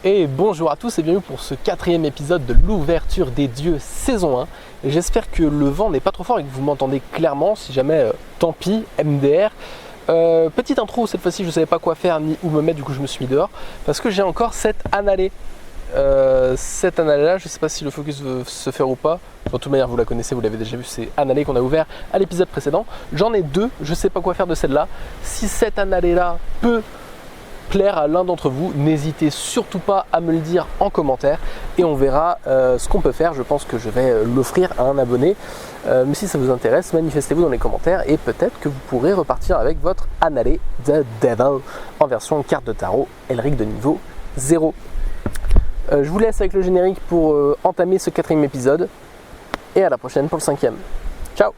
Et bonjour à tous et bienvenue pour ce 4e épisode de l'ouverture des dieux saison 1. Et j'espère que le vent n'est pas trop fort et que vous m'entendez clairement, si jamais tant pis, MDR. Petite intro, cette fois-ci je ne savais pas quoi faire ni où me mettre, du coup je me suis mis dehors. Parce que j'ai encore cette annalée. Cette annalée là, je ne sais pas si le focus veut se faire ou pas. De toute manière vous la connaissez, vous l'avez déjà vu, c'est annalée qu'on a ouvert à l'épisode précédent. J'en ai deux, je ne sais pas quoi faire de celle-là. Si cette annalée là peut plaire à l'un d'entre vous, n'hésitez surtout pas à me le dire en commentaire et on verra ce qu'on peut faire. Je pense que je vais l'offrir à un abonné, mais si ça vous intéresse, manifestez-vous dans les commentaires et peut-être que vous pourrez repartir avec votre annalée de Devil en version carte de tarot Elric de niveau 0. Je vous laisse avec le générique pour entamer ce 4e épisode et à la prochaine pour le 5e. Ciao.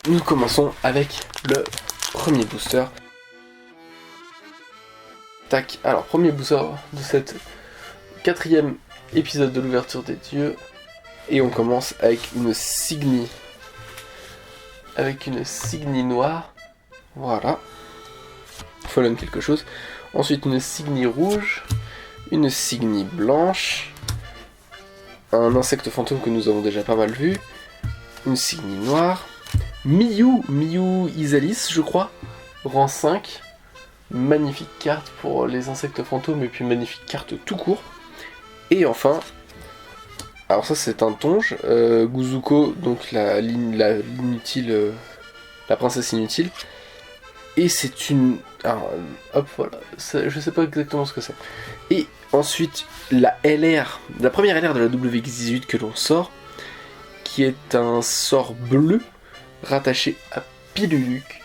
Nous commençons avec le premier booster. Tac, alors premier booster de cette 4e épisode de l'ouverture des dieux. Et on commence avec une Signy. Avec une Signy noire. Voilà. Follow quelque chose. Ensuite une Signy rouge. Une Signy blanche. Un insecte fantôme que nous avons déjà pas mal vu. Une Signy noire. Miyu Isalis, je crois, rang 5, magnifique carte pour les insectes fantômes et puis magnifique carte tout court. Et alors ça c'est un tonge, Guzuko, donc la princesse inutile, et c'est une... Alors, hop, voilà, je sais pas exactement ce que c'est. Et ensuite la première LR de la WX18 que l'on sort, qui est un sort bleu, rattaché à Piluluc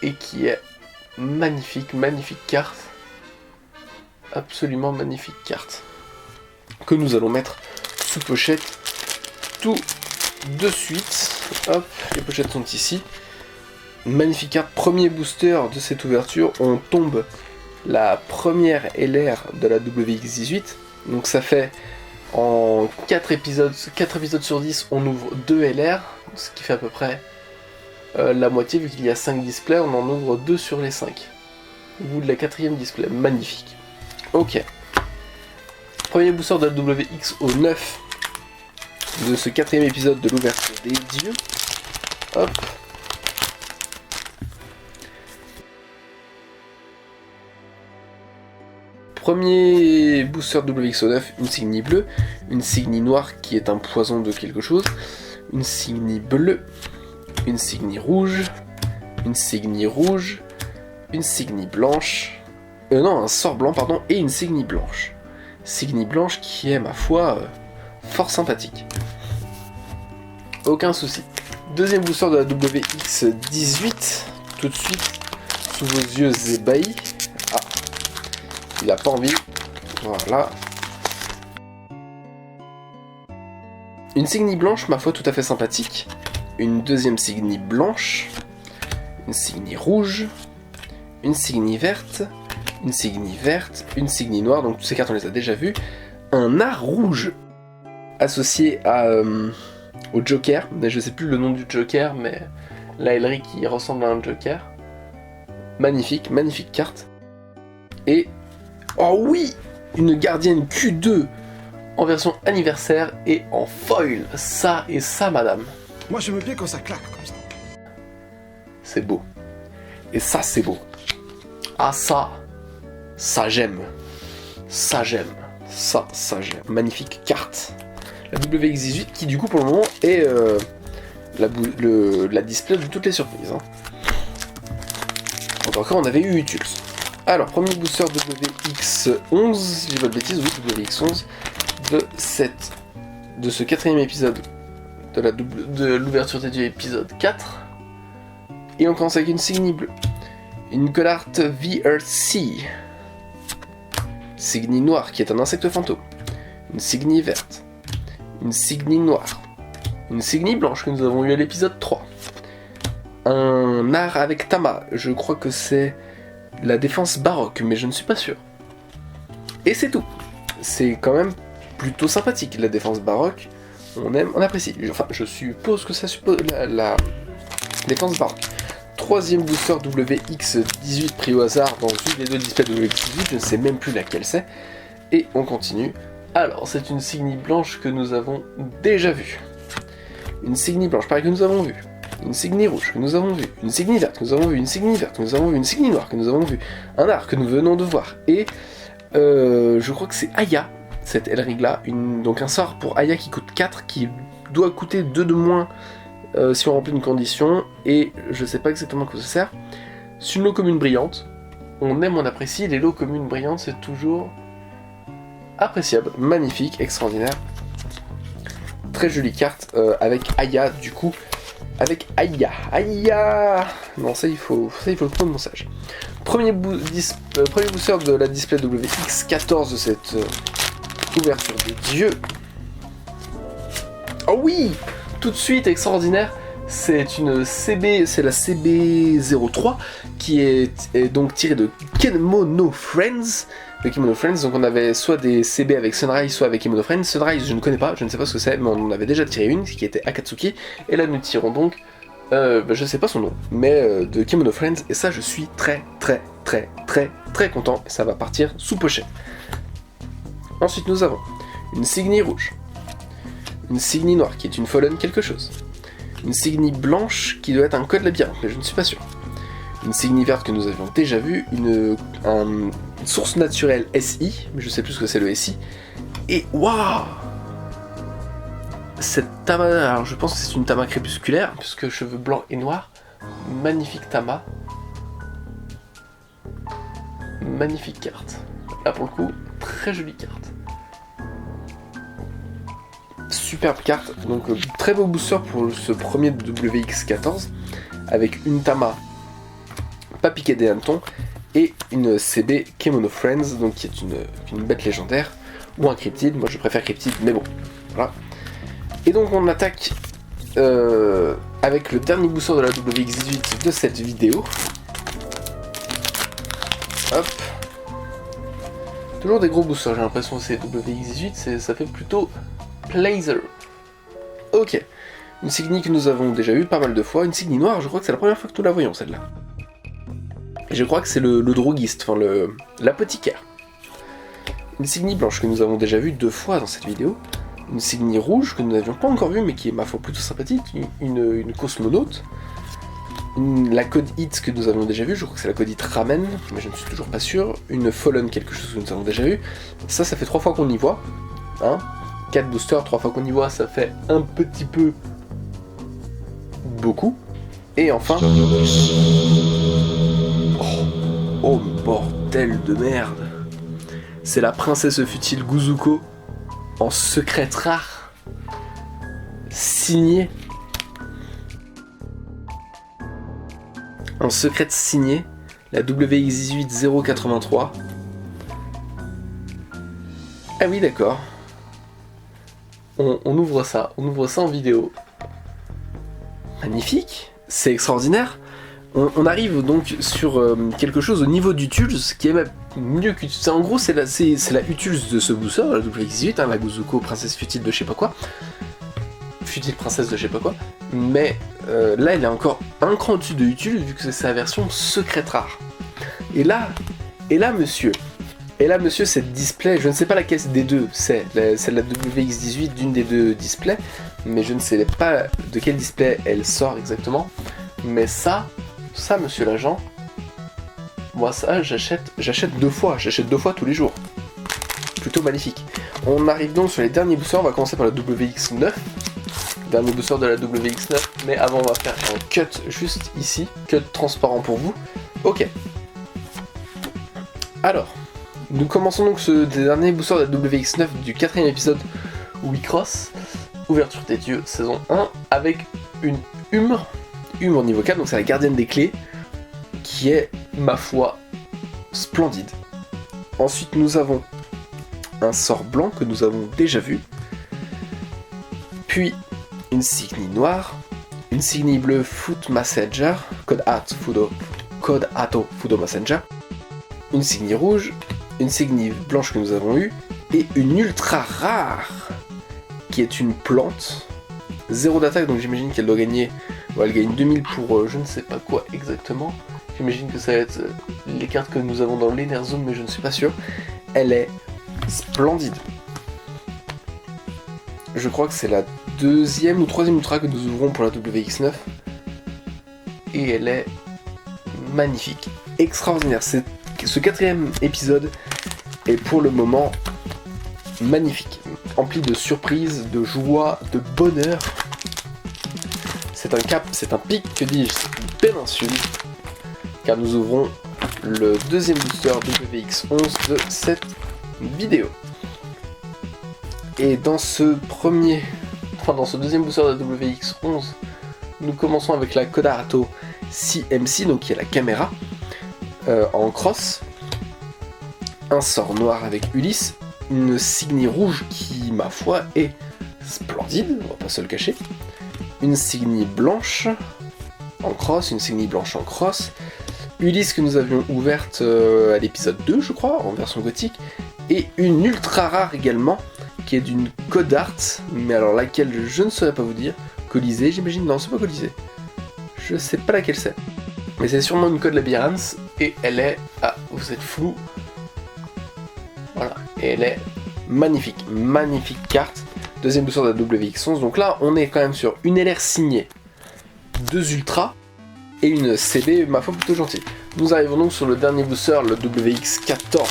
et qui est magnifique carte, absolument magnifique carte que nous allons mettre sous pochette tout de suite. Hop, les pochettes sont ici. Magnifique carte, premier booster de cette ouverture, on tombe la première LR de la WX18, donc ça fait en 4 épisodes sur 10, on ouvre 2 LR, ce qui fait à peu près la moitié, vu qu'il y a 5 displays, on en ouvre 2 sur les 5. Au bout de la 4e display, magnifique. Ok. Premier booster de la WXO9 de ce 4e épisode de l'ouverture des dieux. Hop. Premier booster WXO9, une Signy bleue, une Signy noire qui est un poison de quelque chose, une Signy bleue, une Signy rouge, une Signy rouge, une Signy blanche, un sort blanc pardon, et une Signy blanche. Signy blanche qui est ma foi fort sympathique. Aucun souci. Deuxième booster de la WX18, tout de suite, sous vos yeux ébahis. Ah, il a pas envie. Voilà. Une Signy blanche, ma foi, tout à fait sympathique. Une deuxième Signy blanche. Une Signy rouge. Une Signy verte. Une Signy verte. Une Signy noire. Donc toutes ces cartes, on les a déjà vues. Un art rouge associé au Joker. Je sais plus le nom du Joker, mais la Elric qui ressemble à un Joker. Magnifique carte. Et... oh oui, une gardienne Q2 en version anniversaire et en foil. Ça et ça, madame. Moi, je me plais quand ça claque comme ça. C'est beau. Et ça, c'est beau. Ah, ça j'aime. Ça, j'aime. Ça, j'aime. Magnifique carte. La WX18 qui, du coup, pour le moment, est la display de toutes les surprises. Hein. Donc, encore, on avait eu Utulse. Alors, premier booster WX11, si j'ai pas de bêtises, oui, WX11, de ce 4e épisode de l'ouverture des dieux, épisode 4. Et on commence avec une Signy bleue. Une Collarte VRC. Signy noire, qui est un insecte fantôme. Une Signy verte. Une Signy noire. Une Signy blanche, que nous avons eu à l'épisode 3. Un art avec Tama, je crois que c'est la défense baroque, mais je ne suis pas sûr. Et c'est tout. C'est quand même plutôt sympathique, la défense baroque. on aime, on apprécie. Enfin, je suppose que ça suppose la défense baroque. Troisième booster WX18 pris au hasard dans une des deux displays WX18, je ne sais même plus laquelle c'est. Et on continue. Alors, c'est une Signy blanche que nous avons déjà vue. Une Signy blanche, pareil, que nous avons vue. Une Signy rouge que nous avons vue. Une Signy verte que nous avons vue. Une Signy verte que nous avons vue. Une Signy noire que nous avons vue. Un art que nous venons de voir. Et je crois que c'est Aya, cette Elrig là. Donc un sort pour Aya qui coûte 4, qui doit coûter 2 de moins si on remplit une condition. Et je sais pas exactement à quoi ça sert. C'est une lot commune brillante. On aime, on apprécie. Les lots communes brillantes, c'est toujours appréciable, magnifique, extraordinaire. Très jolie carte avec Aya du coup. Avec Aya. Non, ça il faut le prononçage. Premier booster de la display WX14 de cette ouverture de Dieu. Oh oui, tout de suite extraordinaire. C'est une CB, c'est la CB03 qui est donc tirée de Kemono Friends. De Kemono Friends, donc on avait soit des CB avec Sunrise, soit avec Kemono Friends. Sunrise, je ne connais pas, je ne sais pas ce que c'est, mais on en avait déjà tiré une qui était Akatsuki. Et là, nous tirons donc, je sais pas son nom, mais de Kemono Friends. Et ça, je suis très content. Et ça va partir sous pochette. Ensuite, nous avons une Signy rouge, une Signy noire qui est une Fallen quelque chose. Une Signy blanche qui doit être un code labyrinthe, mais je ne suis pas sûr. Une Signy verte que nous avions déjà vue, une source naturelle SI, mais je sais plus ce que c'est le SI. Et waouh, cette Tama, alors je pense que c'est une Tama crépusculaire, puisque cheveux blancs et noirs. Magnifique Tama. Magnifique carte. Là pour le coup, très jolie carte. Superbe carte, donc très beau booster pour ce premier de WX14 avec une Tama pas piquée des hannetons et une CB Kemono Friends, donc qui est une bête légendaire ou un cryptide. Moi je préfère cryptide, mais bon, voilà. Et donc on attaque avec le dernier booster de la WX18 de cette vidéo. Hop. Toujours des gros boosters, j'ai l'impression que c'est WX18, ça fait plutôt Blazer. Ok. Une Signy que nous avons déjà eu pas mal de fois. Une Signy noire, je crois que c'est la première fois que nous la voyons celle-là. Et je crois que c'est le droguiste, enfin l'apothicaire. Une Signy blanche que nous avons déjà vue 2 fois dans cette vidéo. Une Signy rouge que nous n'avions pas encore vue mais qui est ma foi plutôt sympathique. Une cosmonaute. La code hit que nous avons déjà vue, je crois que c'est la code hit Ramen, mais je ne suis toujours pas sûr. Une Fallen quelque chose que nous avons déjà vu. Ça fait 3 fois qu'on y voit. Hein, 4 boosters, 3 fois qu'on y voit, ça fait un petit peu beaucoup. Et enfin... Oh bordel de merde. C'est la princesse futile Guzuko en secrète rare. Signée. En secrète signée. La WX18 083. Ah oui d'accord. On ouvre ça en vidéo. Magnifique, c'est extraordinaire. On arrive donc sur quelque chose au niveau du Tulz qui est même mieux que... En gros, c'est la Utulz de ce booster, la WX18, hein, la Guzuko, princesse futile de je sais pas quoi. Futile princesse de je sais pas quoi. Mais là, elle est encore un cran au-dessus de Utulz vu que c'est sa version secrète rare. Et là, monsieur, cette display, je ne sais pas laquelle des deux, c'est la WX18 d'une des deux displays, mais je ne sais pas de quel display elle sort exactement. Mais ça, monsieur l'agent, moi ça, j'achète 2 fois, tous les jours. Plutôt magnifique. On arrive donc sur les derniers boosters, on va commencer par la WX9. Dernier booster de la WX9, mais avant on va faire un cut juste ici, cut transparent pour vous. Ok. Alors, nous commençons donc ce dernier booster de la WX9 du 4ème épisode Wicross, ouverture des dieux, saison 1, avec une Humre niveau 4, donc c'est la gardienne des clés, qui est, ma foi, splendide. Ensuite nous avons un sort blanc que nous avons déjà vu, puis une Signy noire, une Signy bleue Foot Messenger, code Ato Fudo Messenger, une Signy rouge, une Signy blanche que nous avons eue, et une ultra rare, qui est une plante. 0 d'attaque, donc j'imagine qu'elle doit gagner... Bon, elle gagne 2000 pour je ne sais pas quoi exactement. J'imagine que ça va être les cartes que nous avons dans l'Ener Zone, mais je ne suis pas sûr. Elle est splendide. Je crois que c'est la 2e ou 3e ultra que nous ouvrons pour la WX9. Et elle est magnifique, extraordinaire. Ce 4e épisode est pour le moment magnifique, empli de surprises, de joie, de bonheur. C'est un cap, c'est un pic, que dis-je, c'est une péninsule, car nous ouvrons le 2e booster WX11 de cette vidéo. Et dans ce 2e booster de WX11, nous commençons avec la Kodarato CMC, donc qui est la caméra, en cross, un sort noir avec Ulysse, une Signy rouge qui, ma foi, est splendide, on va pas se le cacher, une Signy blanche en cross, une Signy blanche en cross, Ulysse que nous avions ouverte à l'épisode 2, je crois, en version gothique, et une ultra rare également, qui est d'une Codart, mais alors laquelle je ne saurais pas vous dire. Colisée, j'imagine. Non, c'est pas Colisée. Je sais pas laquelle c'est. Mais c'est sûrement une Code Labyrinth, et elle est... Ah, vous êtes flou. Voilà, et elle est magnifique. Magnifique carte. 2e booster de la WX11. Donc là, on est quand même sur une LR signée, 2 ultras, et une CB, ma foi, plutôt gentille. Nous arrivons donc sur le dernier booster, le WX14.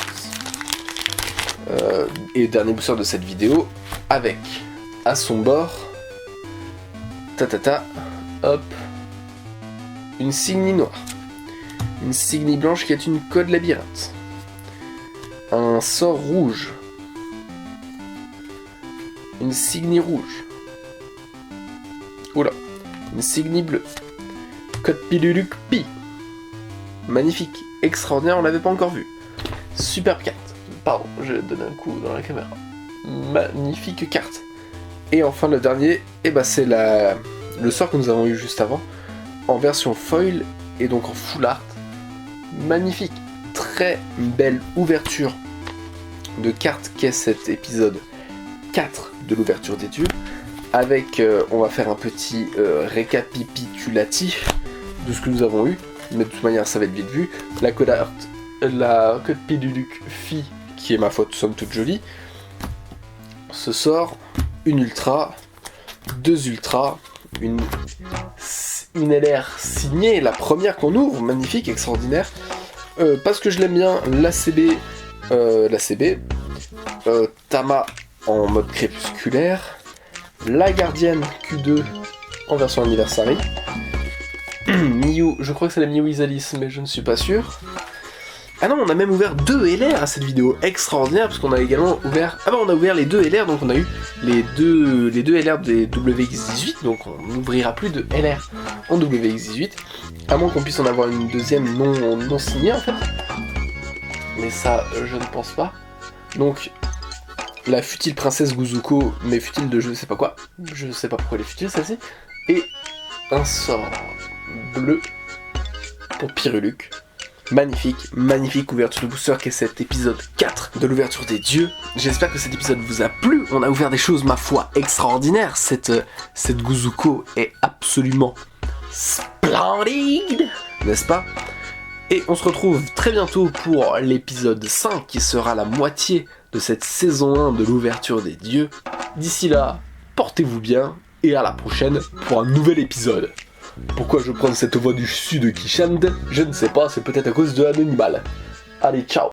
Et dernier booster de cette vidéo, avec à son bord, hop, une Signy noire, une Signy blanche qui est une Code Labyrinthe, un sort rouge, une Signy rouge, oula, une Signy bleue, Code Piluluc Pi, magnifique, extraordinaire, on l'avait pas encore vu, superbe carte. Pardon, je donne un coup dans la caméra. Magnifique carte. Et enfin le dernier, c'est le sort que nous avons eu juste avant, en version foil et donc en full art. Magnifique, très belle ouverture de cartes qu'est cet épisode 4 de l'ouverture des dieux. Avec, on va faire un petit récapitulatif de ce que nous avons eu, mais de toute manière ça va être vite vu. La Codart, la Code Piluluc Phi, qui est ma foi somme toute jolie, ce sort, une ultra, 2 ultras, une LR signée, la première qu'on ouvre, magnifique, extraordinaire, parce que je l'aime bien, la CB, Tama en mode crépusculaire, la gardienne Q2 en version anniversary, Miu, je crois que c'est la Miu Isalis, mais je ne suis pas sûr. Ah non, on a même ouvert 2 LR à cette vidéo, extraordinaire, parce qu'on a également ouvert... Ah bah on a ouvert les 2 LR, donc on a eu les deux LR des WX18, donc on n'ouvrira plus de LR en WX18, à moins qu'on puisse en avoir une deuxième non signée en fait. Mais ça, je ne pense pas. Donc, la futile princesse Guzuko, mais futile de je sais pas quoi, je sais pas pourquoi elle est futile celle-ci, et un sort bleu pour Piruluc. Magnifique, magnifique ouverture de booster qu'est cet épisode 4 de l'ouverture des dieux. J'espère que cet épisode vous a plu. On a ouvert des choses, ma foi, extraordinaires. Cette Guzuko est absolument splendide, n'est-ce pas? Et on se retrouve très bientôt pour l'épisode 5 qui sera la moitié de cette saison 1 de l'ouverture des dieux. D'ici là, portez-vous bien et à la prochaine pour un nouvel épisode. Pourquoi je prends cette voix du sud qui chante? Je ne sais pas, c'est peut-être à cause de Anonymal. Allez, ciao!